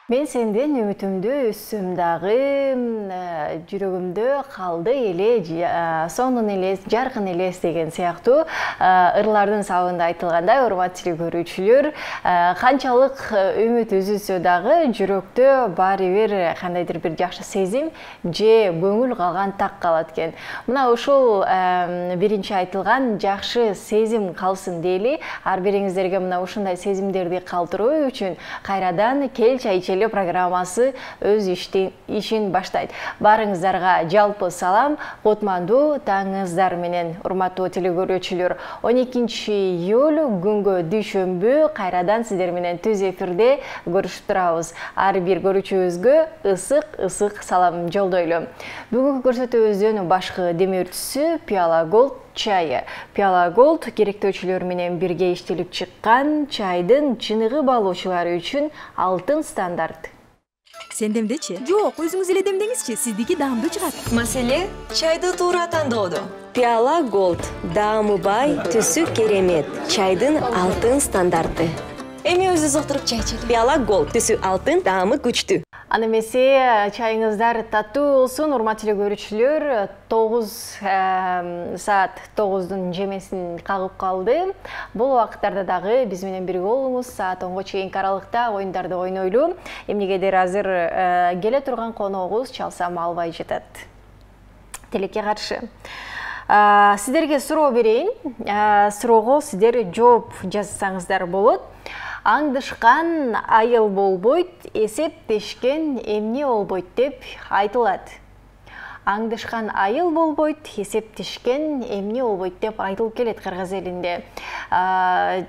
Мен сенден үмүтүмдү үстүм дагы жүрөгүмдө калды эле сонун элес жаркын элес деген сыяктуу ырлардын сабында айтылгандай урматтуу көрүүчүлөр канчалык үмүт үзүлсө дагы жүрөктө баары бир кандайдыр бир жакшы сезим же көңүл калган так калат экен. Мына ушул биринчи айтылган жакшы сезим калсын дейли. Ар бириңиздерге мына ушундай сезимдерди калтыруу үчүн кайрадан Кел чай ичели программасы өз ишин баштайт. Барыңыздарга жалпы салам, кутмандуу таңыңыздар менен, урматтуу телекөрүүчүлөр. 12 июль күнгө дүйшөмбү кайрадан сиздер менен түз эфирде көрүшүп турабыз. Ар бир көрүүчүбүзгө ысык салам жолдойлу. Бүгүнкү көрсөтүүбүздүн башкы демөөрчүсү Пиала Голд чайы. Пиала Голд керектөөчүлөр менен бирге иштелип чыккан чайдын чыныгы баалоочулары үчүн алтын стандарт. Сендемдечи? Жок, өзүңүз эле демдеңизчи, сиздики даамдуу чыгат. Маселе чайды туура тандоодо. Пиала Голд даамы бай, түсү керемет. Чайдын алтын стандарты. Эми өзүбүз отуруп чай ичели. Пиала Голд түсү алтын, даамы күчтүү. Аны эмесе чайыңыздар таттуу болсун, урматтуу көрүүчүлөр. 9 саат 9-дун жемесин кагып калды. Бул убакыттарда дагы биз менен бирге болуңуз. Саат 10го чейинки аралыкта оюндарды ойнойлу. Эмнегедир азыр келе турган коногубуз чалсам албай жатат. Тилекке каршы. Сиздерге суроо берейин. Суроого сиздер жооп жазсаңыздар болот. Аңдышкан айыл болбойт, эсептешкен эмне болбойт деп айтылат. Аңдышкан айыл болбойт, эсептешкен эмне болбойт деп айтылып келет кыргыз элинде.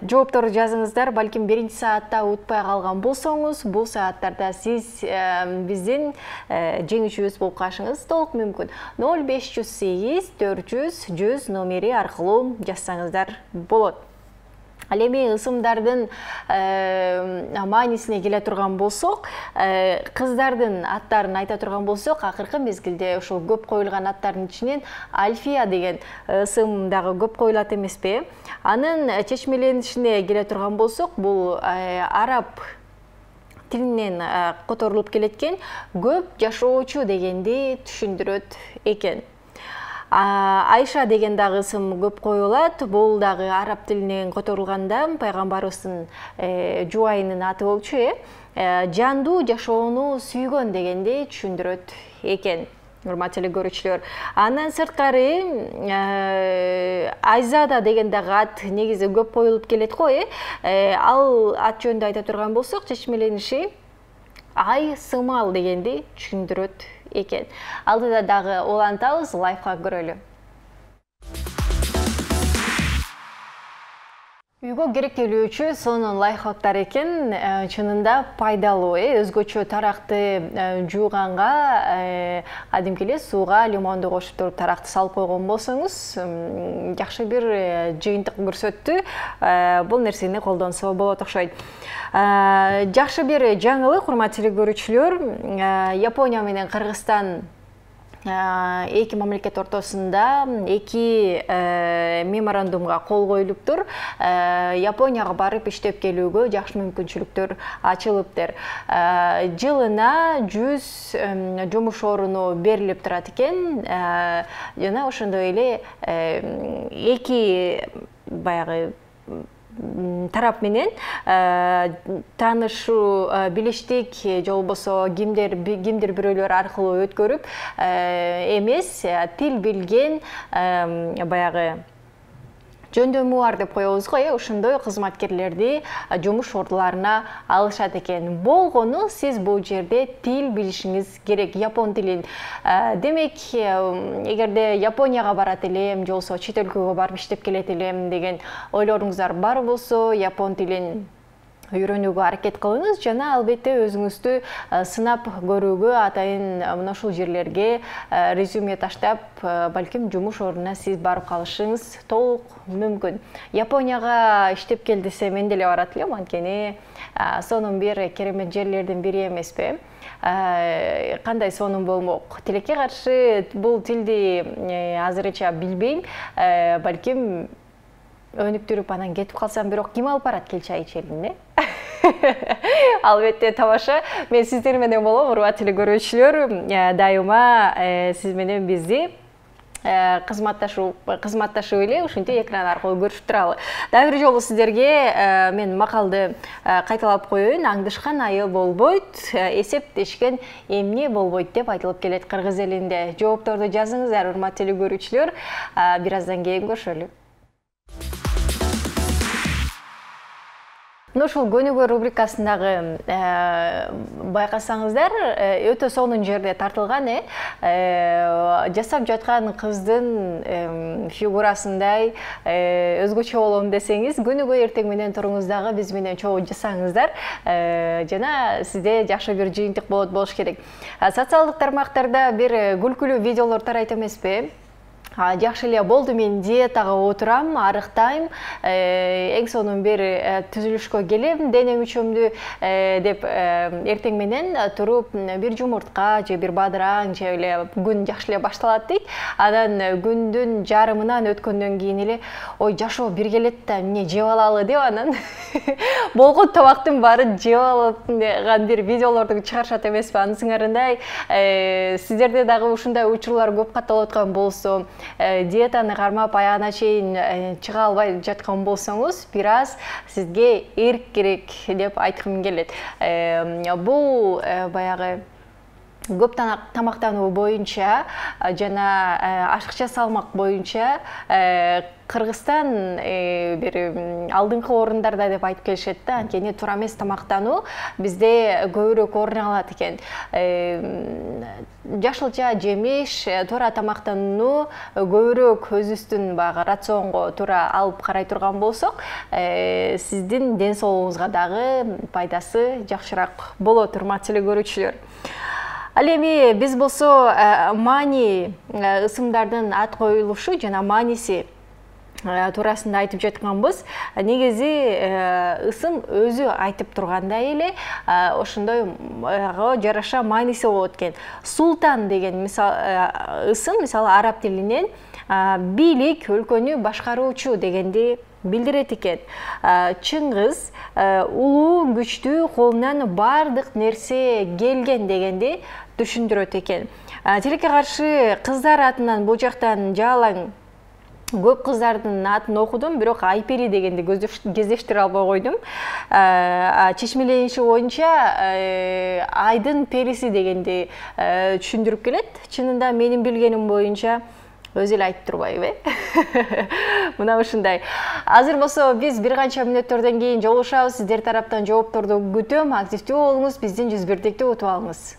Жоопторду жазыңыздар, балким биринчи саатта утпай калган болсоңуз, бул сааттарда сиз биздин жеңүүчүбүз болуп калышыңыз толук мүмкүн. 0508 400 100 номери аркылуу жазсаңыздар болот. Ал эми ысымдардын маанисине келе турган болсок, кыздардын аттарын айта турган болсок, акыркы мезгилде ошол көп коюлган аттардын ичинен Альфия деген ысым дагы көп коюлат эмеспи? Анын чечмеленишине келе турган болсок, бул араб тилинен которулуп келеткен көп жашоочу дегенди түшүндүрөт экен. Айша деген дагы ысым көп коюлат. Бул дагы араб тилинен которулганда пайгамбарыбыздын жубайынын аты болчу, жандуу жашоону сүйгөн дегенди түшүндүрөт экен. Урматтуу көрүүчүлөр. Андан сырткары Айзада деген дагы ат негизи көп коюлуп келет го, Ал ат жөнүндө айта турган болсок, чечмелениши ай сымал дегенди түшүндүрөт экен. Алдыда дагы улантабыз, лайфхак көрөлү. Үйгө керектелүүчү сонун лайфхактар экен, чынында пайдалуу. Өзгөчө таракты жууганга кадимки эле сууга лимонду кошуп туруп таракты салып койгон болсоңуз, жакшы бир жыйынтык көрсөттү. Бул нерсени колдонсо болот окшойт. Жакшы бир жаңылык, урматтуу көрүүчүлөр. Япония менен Кыргызстан эки мамлекет ортосунда эки меморандумга кол коюлуптур. Японияга барып иштеп келүүгө жакшы мүмкүнчүлүктөр ачылыптыр. Жылына 100 жумуш орunu берилип турат экен. Жана ошондой эле эки баягы тарап менен таанышуу, билиштик же болбосо кимдир бирөөлөр аркылуу өткөрүп эмес, тил билген баягы жөндөмү бар деп коебуз го, ошондой кызматкерлерди жумуш ордуларына алышат экен. Болгону сиз бул жерде тил билишиңиз керек, япон тилин. Демек, эгерде Японияга барат элем, же болбосо чет өлкөгө барып иштеп келет элем деген ойлоруңуздар бар болсо, япон тилин үйрөнүүгө аракет кылыңыз жана албетте өзүңүздү сынап көрүүгө, атайын мына ушул жерлерге резюме таштап, балким жумуш ордуна сиз барып калышыңыз толук мүмкүн. Японияга иштеп кел десе мен деле барат элем, анткени сонун бир керемет жерлердин бири эмеспи? Кандай сонун болмок? Тилекке каршы бул тилди азырынча билбейм, балким өнүктүрүп анан кетип калсам, бирок ким алып барат Кел чай ичелине? Албетте тамаша. Мен сиздер менен болом, урматтуу көрүүчүлөр. Дайыма сиз менен бизди кызматташып эле ушинтип экран аркылуу көрүшүп туралы. Дагы бир жолу сиздерге мен макалды кайталап коеюн. Аңдышкан айыл болбойт, эсептешкен эмне болбойт деп айтылып келет кыргыз элинде. Жоопторду жазыңыздар, урматтуу көрүүчүлөр. Бир аздан кийин көрүшөлү. Ушул көнүгүү рубрикасындагы байкасаңыздар, өтө сонун жерде тартылган, жасап жаткан кыздын фигурасындай өзгөчө болом десеңиз, көнүгүү эртең менен туруңуз дагы биз менен чогуу жасаңыздар, жана сизде жакшы бир жыйынтык болуш керек. Социалдык тармактарда бир күлкүлүү видеолор тарайт эмеспи? Жакшы эле болду, мен диетага отурам, арыктайм, эң сонун бир түзүлүшкө келем, дене мүчөмдү деп эртең менен туруп бир жумуртка же бир бадыраң же эле күн жакшы эле башталат дейт. Анан күндүн жарымынан өткөндөн кийин эле ой жашоо бир келет да, эмне жеп алалы деп анан болгон табактын баарын жеп алган бир видеолорду чыгарышат эмеспи? Анын сыңарындай сиздерде дагы ушундай учурлар көп катталып аткан болсо, диетаны кармап аягына чейин чыга албай жаткан болсоңуз, бир аз сизге эрк керек деп айткым келет. Бул баягы көп тамактануу боюнча жана ашыкча салмак боюнча Кыргызстан бир алдыңкы орундарда деп айтып келишет да. Анткени туура эмес тамактануу бизде көбүрөөк орун алат экен. Жашылча жемиш, туура тамактанууну көбүрөөк өзүбүздүн баягы рационго туура алып карай турган болсок, сиздин ден соолугуңузга дагы пайдасы жакшыраак болот, урматтуу көрүүчүлөр. Ал эми биз болсо маани ысымдардын ат коюлушу жана мааниси туурасында айтып жатканбыз. Негизи ысым өзү айтып тургандай эле ошондой жараша мааниси болот экен. Султан деген ысым, мисалы араб тилинен бийлик, өлкөнү башкаруучу дегенди билдирет экен. Чыңгыз улуу, күчтүү, колунан бардык нерсе келген дегенди түшүндүрөт экен. Тилекке каршы кыздар атынан бул жактан жалаң көп кыздардын атын окудум, бирок Айпери дегенди кездештире албай койдум. Чечмелениши боюнча айдын периси дегенди түшүндүрүп келет. Чынында менин билгеним боюнча өзү эле айтып турбайбы? Мына ушундай. Азыр болсо биз бир канча мүнөттөрдөн кийин жолугушабыз. Сиздер тараптан жоопторду күтөм. Активдүү болуңуз, биздин 101-дикти утуп алыңыз.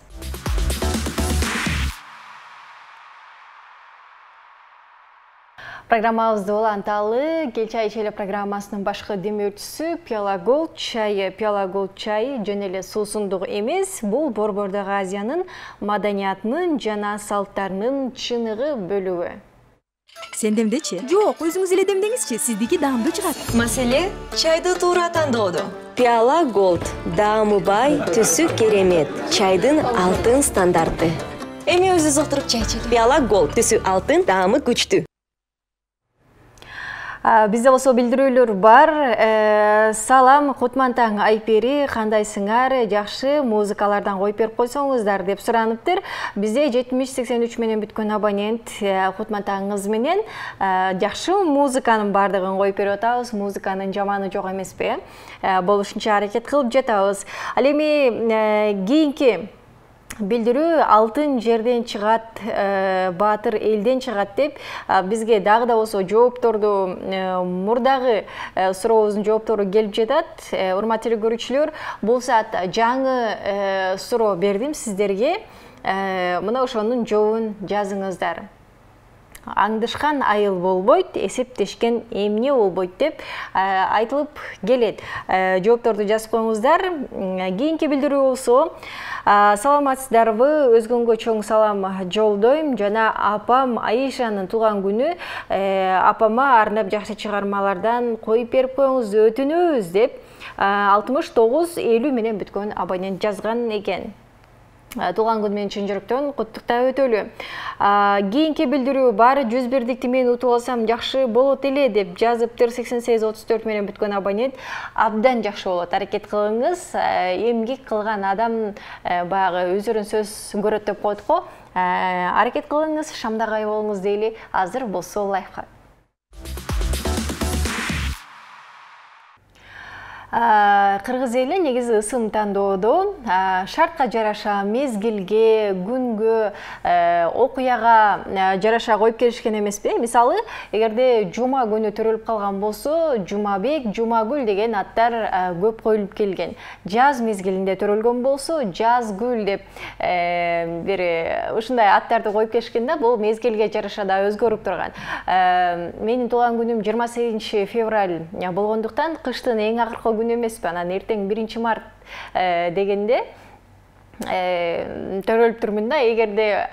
Программабызды уланталы. Кел чай ичели программасынын башкы демөөрчүсү Пиала Голд чайы. Пиала Голд чайы жөн эле суусундук эмес, бул Борбордук Азиянын маданиятынын жана салттарынын чыныгы бөлүгү. Сен демдечи? Жок, өзүңүз эле демдеңизчи, сиздики даамдуу чыгат. Маселе чайды туура тандоодо. Пиала Голд даамы бай, түсү керемет, чайдын алтын стандарты. Эми өзүбүз отуруп чай ичели. Пиала Голд түсү алтын, даамы күчтүү. Бизде болсо билдирүүлөр бар. Салам, кутман таң Айпери, кандайсыңар? Жакшы музыкалардан коюп берип койсоңуздар деп сураныптыр. Бизде 70-83 менен бүткөн абонент кутман таңыңыз менен жакшы музыканын бардыгын коюп берип атабыз. Музыканын жаманы жок эмеспи? Болушунча аракет кылып жатабыз. Ал эми кийинки билдирүү алтын жерден чыгат, баатыр элден чыгат деп бизге дагы да болсо жоопторду мурдагы сурообуздун жооптору келип жатат. Урматтуу көрүүчүлөр, бул саат жаңы суроо бердим сиздерге. Мына ошонун жообун жазыңыздар. Аңдышкан айыл болбойт, эсептешкен эмне болбойт деп айтылып келет. Жоопторду жазып коюңуздар. Кийинки билдирүү болсо, саламатсыздарбы, өзгөнгө чоң салам жолдойм. Жана апам Аишанын туулган күнү, апама арнап жакшы чыгармалардан коюп берип коюңуз, өтүнөбүз деп 69-50 менен бүткөн абонент жазган экен. Туулган күн менен чын жүрөктөн куттуктап өтөлү. Кийинки билдирүү баары 101-дикти мен утуп алсам жакшы болот эле деп жазыптыр. 8834 менен бүткөн абонент. Абдан жакшы болот. Аракет кылыңыз. Эмгек кылган адам баягы өзүрүн сөз көрөт деп койдук го. Аракет кылыңыз, шамдагай болуңуз дейли. Азыр болсо лайфхак. Кыргыз эли негизи ысым тандоодо шартка жараша, мезгилге, күнгө, окуяга жараша коюп келишкен эмеспи? Мисалы, эгерде жума күнү төрөлүп калган болсо, Жумабек, Жумагүл деген аттар көп коюлуп келген. Жаз мезгилинде төрөлгөн болсо, Жазгүл деп бир ушундай аттарды коюп келишкен да, бул мезгилге жараша да өзгөрүп турган. Менин туулган күнүм 28 февраль болгондуктан кыштын эң акыркы күнү эмеспи, анан эртең 1 март дегенде төрөлүп турмун да. Эгерде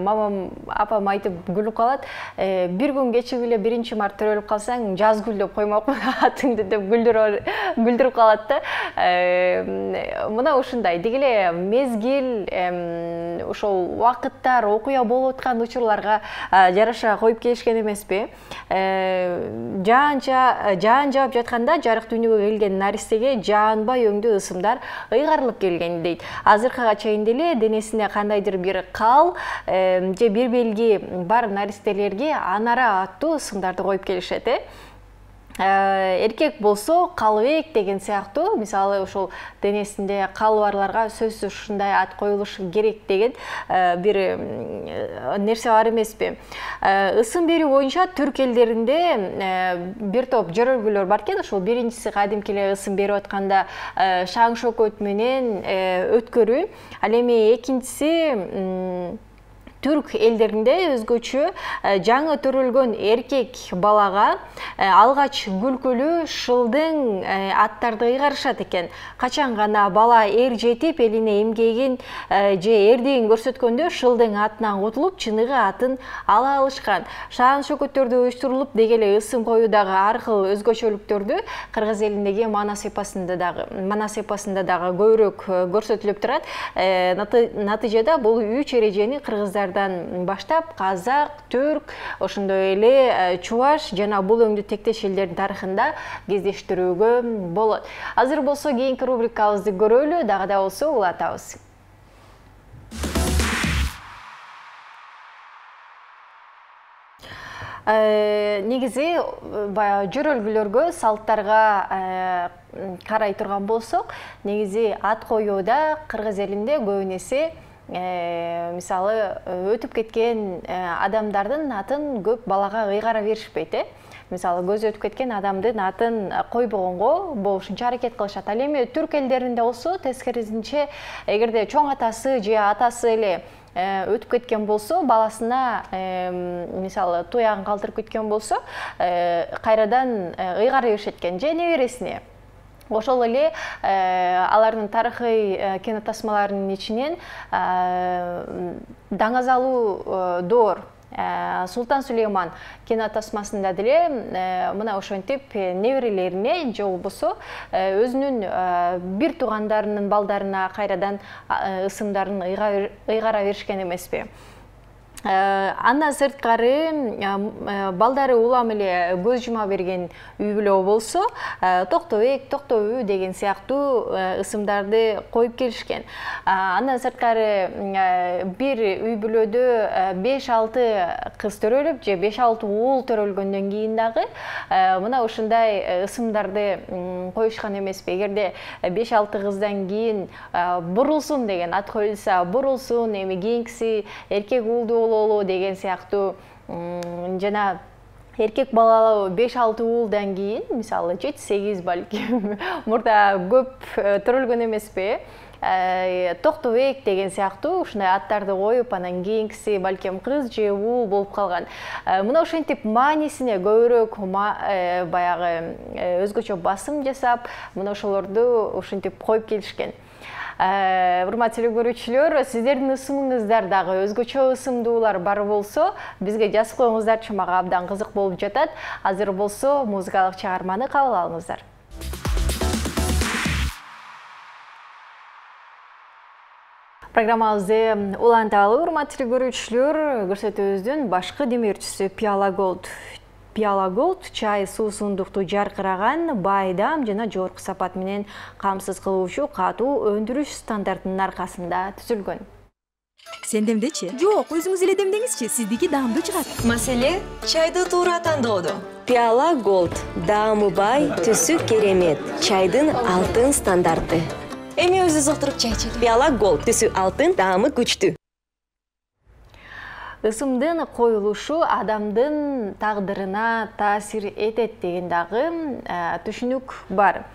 мамам, апам айтып күлүп калат, бир күн кечип эле 1 март төрөлүп калсаң, Жазгүл деп коймокмун атыңды деп күлдүрүп калат да. Мына ушундай. Деги эле мезгил, ошол убакыттар, окуя болуп аткан учурларга жараша коюп келишкен эмеспи? Жаан жаап жатканда жарык дүйнөгө келген наристеге жаанбай өңдүү ысымдар ыйгарылып келген дейт. Азыркыга чейин деле денесине кандайдыр бир кал же бир белги бар наристелерге анара аттуу ысымдарды коюп келишет. Эркек болсо Калыбек деген сыяктуу, мисалы ошол денесинде калы барларга сөзсүз ушундай ат коюлушу керек деген бир нерсе бар эмеспи? Ысым берүү боюнча түрк элдеринде бир топ жөрөлгүлөр бар экен. Ошол биринчиси кадимки эле ысым берип атканда шаң шөкөт менен өткөрүү. Ал эми экинчиси түрк элдеринде өзгөчө жаңы төрөлгөн эркек балага алгач күлкүлүү шылдың аттарды ыйгарышат экен. Качан гана бала эр жетип элине эмгегин же эрдигин көрсөткөндө шылдың атынан кутулуп, чыныгы атын ала алышкан. Шаан шөкөттөрдү уюштурулуп, деги эле ысым коюудагы ар кыл өзгөчөлүктөрдү кыргыз элиндеги манас эпосунда дагы көбүрөөк көрсөтүлүп турат. Натыйжада бул 3 эрежени кыргыздар баштап казак, түрк, ошондой эле чуваш жана бул өңдүү тектеш элдердин тарыхында кездештирүүгө болот. Азыр болсо кийинки рубрикабызды көрөлү, дагы да болсо улатабыз. Негизи жөрөлгүлөргө, салттарга карай турган болсок, негизи ат коюуда кыргыз элинде көбүн эсе мисалы өтүп кеткен адамдардын атын көп балага ыйгара беришпейт. Мисалы көзү өтүп кеткен адамдын атын койбогонго болушунча аракет кылышат. Ал эми түрк элдеринде болсо тескерисинче, эгерде чоң атасы же атасы эле өтүп кеткен болсо, баласына мисалы туягын калтырып кеткен болсо, кайрадан ыйгара беришет экен, же небересине. Ошол эле алардын тарыхый кинотасмаларынын ичинен Даңазалуу Доор, Султан Сулейман кинотасмасында деле мына ошентип неберелерине же болбосо өзүнүн бир туугандарынын балдарына кайрадан ысымдарын ыйгара беришкен эмеспи? Андан сырткары балдары улам эле көз жума берген үй бүлө болсо, Токтобек, Токтоүү деген сыяктуу ысымдарды коюп келишкен. Андан сырткары бир үй бүлөдө 5-6 кыз төрөлүп же 5-6 уул төрөлгөндөн кийин дагы мына ушундай ысымдарды коюшкан эмеспи? Эгерде 5-6 кыздан кийин Бурулсун деген ат коюлса, Бурулсун, эми кийинкиси эркек уулду деген сыяктуу, жана эркек балалуу 5-6 уулдан кийин, мисалы 7-8 балким мурда көп төрөлгөн эмеспи? Токтобек деген сыяктуу ушундай аттарды коюп, анан кийинкиси балким кыз же уул болуп калган. Мына ошентип маанисине көбүрөөк баягы өзгөчө басым жасап, мына ошолорду ошентип коюп келишкен. Урматтуу көрүүчүлөр, сиздердин ысымыңыздар дагы өзгөчө ысымдуулар бар болсо, бизге жазып коюңуздарчы, мага абдан кызык болуп жатат. Азыр болсо музыкалык чыгарманы кабыл алыңыздар. Программабызды уланталы урматтуу көрүүчүлөр, көрсөтүүбүздүн башкы демирчиси Пиала Голд. Пиала Голд чай суусундукту жаркыраган, байдам жана жогорку сапат менен камсыз кылуучу катуу өндүрүш стандартынын аркасында түзүлгөн. Сендемдечи? Жок, өзүңүз эле демдеңизчи, сиздики даамдуу чыгат. Маселе чайды туура тандоодо. Пиала Голд даамы бай, түсү керемет. Чайдын алтын стандарты. Эми өзү зоктуруп чай ичели. Пиала Голд түсү алтын, даамы күчтүү. Ысымдын коюлушу адамдын тагдырына таасир этет деген дагы түшүнүк бар.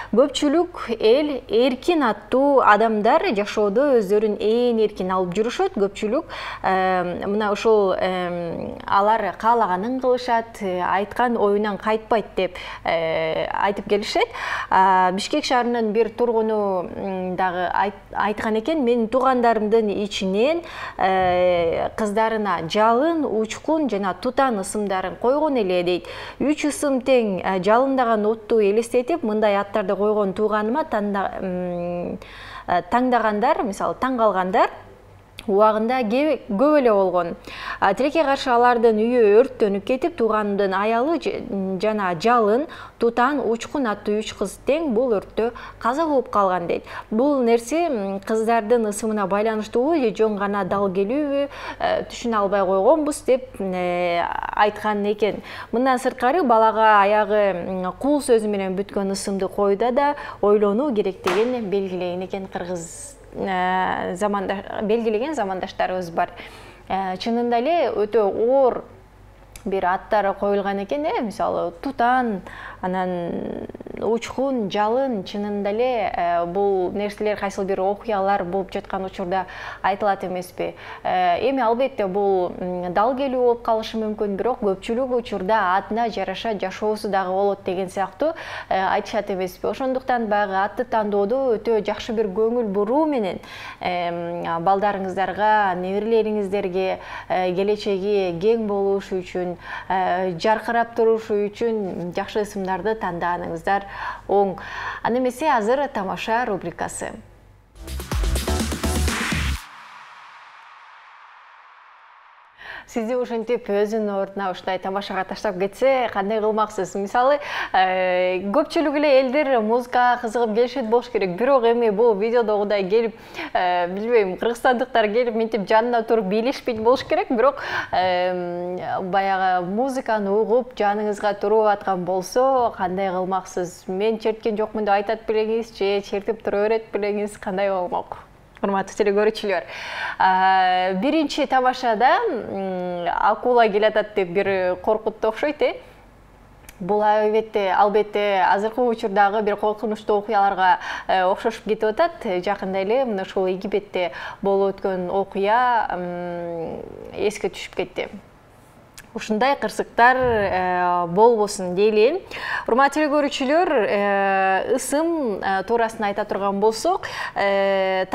Көпчүлүк эл эркин аттуу адамдар жашоодо өздөрүн ээн эркин алып жүрүшөт. Көпчүлүк мына ушул алар каалаганын кылышат, айткан оюнан кайтпайт деп айтып келишет. Бишкек шаарынын бир тургуну дагы айткан экен, менин туугандарымдын ичинен кыздары жалын, учкун жана тутан ысымдарын койгон эле дейт. 3 ысым тең жалындаган отту элестетип, мындай аттарды койгон тууганыма таңдагандар, мисалы таң калгандар убагында көп эле болгон. Тилекке каршы алардын үйү өрттөнүп кетип, тууганымдын аялы жана жалын, тутан, учкун аттуу 3 кыз тең бул өрттө каза болуп калган дейт. Бул нерсе кыздардын ысымына байланыштуубу же жөн гана дал келүүбү түшүнө албай койгонбуз деп айткан экен. Мындан сырткары балага аягы кул сөзү менен бүткөн ысымды койда да ойлонуу керектигин белгилеген экен белгилеген замандаштарыбыз бар. Чынында эле өтө оор бир аттар коюлган экен, мисалы тутан, анан учкун, жалын, чынында эле бул нерселер кайсыл бир окуялар болуп жаткан учурда айтылат эмеспи. Эми албетте бул дал келүү болуп калышы мүмкүн, бирок көпчүлүк учурда атына жараша жашоосу дагы болот деген сыяктуу айтышат эмеспи. Ошондуктан баягы атты тандоодо өтө жакшы бир көңүл буруу менен балдарыңыздарга, неберелериңиздерге келечеги кең болушу үчүн, жаркырап турушу үчүн жакшы ысымдарды тандааыңыздар оң. Аны эмесе азыр тамаша рубрикасы. Сизди ушинтип өзүнүн ордуна ушундай тамашага таштап кетсе, кандай кылмаксыз? Мисалы, көпчүлүк эле элдер музыкага кызыгып келишет болуш керек. Бирок эми бул видеодогудай келип, билбейм, кыргызстандыктар келип минтип жанына туруп бийлешпейт болуш керек. Бирок баягы музыканы угуп, жаныңызга туруп аткан болсо, кандай кылмаксыз? Мен черткен жокмун деп айтат белеңиз, же чертип тура берет белеңиз, кандай болмок? Урматтуу телекөрүүчүлөр, биринчи тамашада акула келатат деп бир коркутту окшойт, Бул албетте азыркы учурдагы бир коркунучтуу окуяларга окшошуп кетип атат. Жакында эле мына ушул Египетте болуп өткөн окуя эске түшүп кетти. Ушундай кырсыктар болбосун дейли. Урматтуу көрүүчүлөр, ысым туурасына айта турган болсок, анын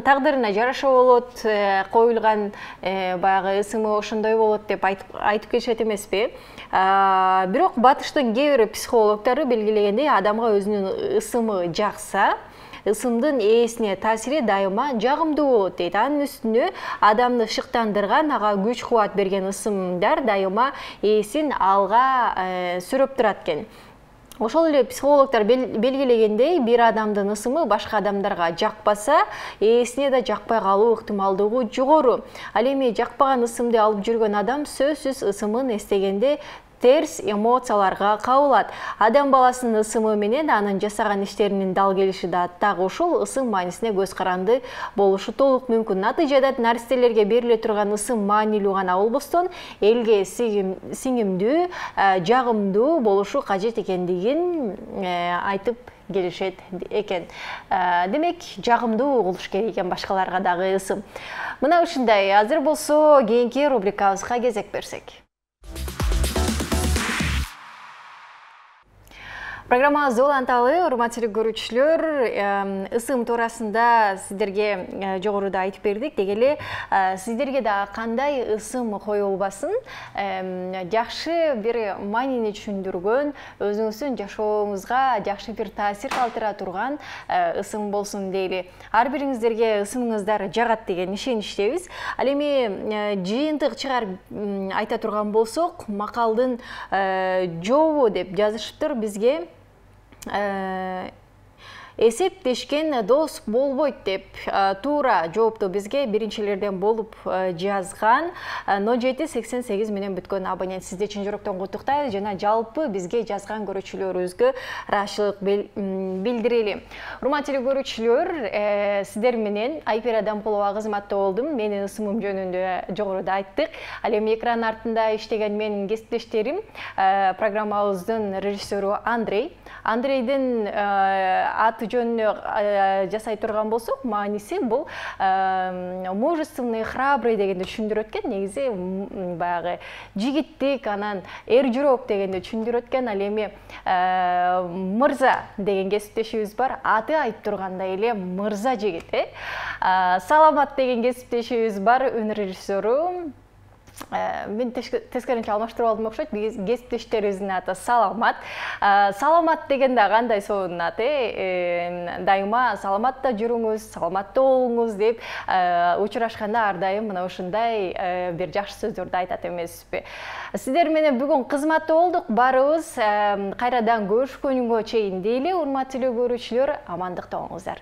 тагдырына жараша болот, коюлган баягы ысымы ошондой болот деп айтып келишет эмеспи? Бирок батыштын кээ бир психологдору белгилегендей, адамга өзүнүн ысымы жакса, ысымдын ээсине таасири дайыма жагымдуу болот дейт. Анын үстүнө адамды шыктандырган, ага күч кубат берген ысымдар дайыма ээсин алга сүрөп турат экен. Ошол эле психологдор белгилегендей, бир адамдын ысымы башка адамдарга жакпаса, ээсине да жакпай калуу ыктымалдуулугу жогору. Ал эми жакпаган ысымды алып жүргөн адам сөзсүз ысымын эстегенде терс эмоцияларга кабылат. Адам баласынын ысымы менен анын жасаган иштеринин дал келиши да так ушул ысым маанисине көз каранды болушу толук мүмкүн. Натыйжада наристелерге бериле турган ысым маанилүү гана болбостон, элге сиңимдүү, жагымдуу болушу кажет экендигин айтып келишет экен. Демек, жагымдуу болуш керек экен башкаларга дагы ысым. Мына ушундай. Азыр болсо кийинки рубрикабызга кезек берсек. Программабызды уланталы, урматтуу көрүүчүлөр, ысым туурасында сиздерге жогоруда айтып бердик. Дегеле сиздерге да кандай ысым коюлбасын, жакшы бир маанини түшүндүргөн, өзүңүздүн жашооңузга жакшы бир таасир калтыра турган ысым болсун дейли. Ар бириңиздерге ысымыңыздар жагат деген ишеничтебиз. Ал эми жыйынтык чыгарып айта турган болсок, макалдын жообу деп жазышыптыр бизге. Эсептешкен дос болбойт деп туура жоопту бизге биринчилерден болуп жазган 0788 менен бүткөн абонент сизди чын жүрөктөн куттуктайбыз жана жалпы бизге жазган көрүүчүлөрүбүзгө ыраазычылык билдирели. Урматтуу көрүүчүлөр, сиздер менен Айпер Адамкулова кызматта болдум. Менин ысымым жөнүндө жогоруда айттык. Ал эми экран артында иштеген менин кесиптештерим, программабыздын режиссеру Андрейдин аты жөнүнө жасай турган болсок, мааниси бул мужественный, храбрый дегенди түшүндүрөт экен. Негизи баягы жигиттик, анан эр жүрөк дегенди түшүндүрөт экен. Ал эми мырза деген кесиптешибиз бар. Аты айтып тургандай эле мырза жигит, Саламат деген кесиптешибиз бар, үн режиссеру. Мен тескеринче алмаштырып алдым окшойт. Кесиптештерибиздин аты Саламат. Саламат дегенде кандай сонун аты, дайыма саламатта жүрүңүз, саламатта болуңуз деп учурашканда ар дайым мына ушундай бир жакшы сөздөрдү айтат эмеспи. Сиздер менен бүгүн кызматта болдук. Барыбыз кайрадан көрүшкөнгө чейин дейли. Урматтуу көрүүчүлөр, амандыкта болуңуздар.